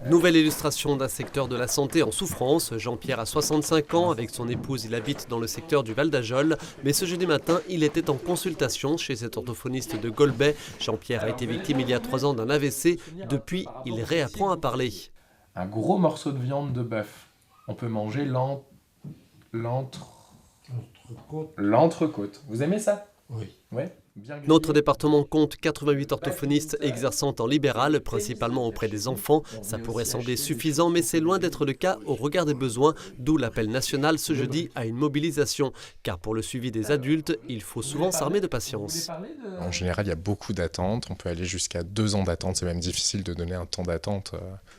Nouvelle illustration d'un secteur de la santé en souffrance. Jean-Pierre a 65 ans, avec son épouse il habite dans le secteur du Val d'Ajol. Mais ce jeudi matin, il était en consultation chez cet orthophoniste de Golbet. Jean-Pierre a été victime il y a 3 ans d'un AVC. Depuis, il réapprend à parler. Un gros morceau de viande de bœuf. On peut manger l'entrecôte. Vous aimez ça? Oui. Ouais. Bien grillé. Notre département compte 88 orthophonistes exerçant en libéral, principalement auprès des enfants. Ça pourrait sembler suffisant, mais c'est loin d'être le cas au regard des besoins, d'où l'appel national ce jeudi à une mobilisation. Car pour le suivi des adultes, il faut souvent s'armer de patience. En général, il y a beaucoup d'attentes. On peut aller jusqu'à 2 ans d'attente. C'est même difficile de donner un temps d'attente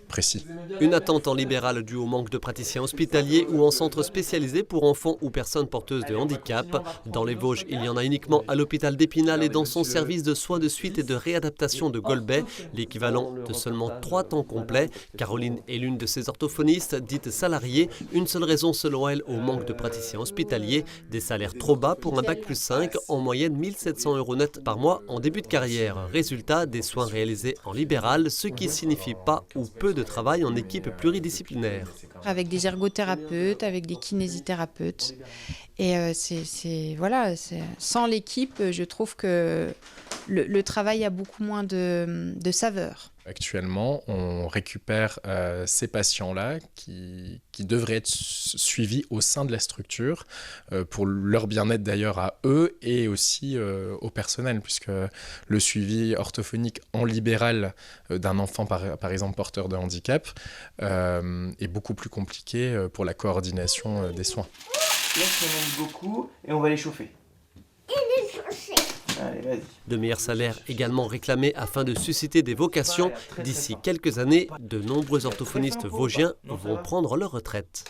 précis. Une attente en libéral due au manque de praticiens hospitaliers ou en centre spécialisé pour enfants ou personnes porteuses de handicap. Dans les Vosges, il y en a uniquement à l'hôpital d'Épinal et dans son service de soins de suite et de réadaptation de Golbet, l'équivalent de seulement 3 temps complets. Caroline est l'une de ces orthophonistes, dites salariées. Une seule raison selon elle au manque de praticiens hospitaliers, des salaires trop bas pour un bac+5, en moyenne 1 700 € net par mois en début de carrière. Résultat, des soins réalisés en libéral, ce qui signifie pas ou peu de travail en équipe pluridisciplinaire. Avec des ergothérapeutes, avec des kinésithérapeutes. Et sans l'équipe, je trouve que le travail a beaucoup moins de saveur. Actuellement, on récupère ces patients-là qui devraient être suivis au sein de la structure pour leur bien-être d'ailleurs à eux et aussi au personnel, puisque le suivi orthophonique en libéral d'un enfant, par exemple porteur de handicap, est beaucoup plus compliqué pour la coordination des soins. Là, ça monte beaucoup et on va les chauffer. Allez, vas-y. De meilleurs salaires également réclamés afin de susciter des vocations. D'ici quelques années, de nombreux orthophonistes vosgiens vont prendre leur retraite.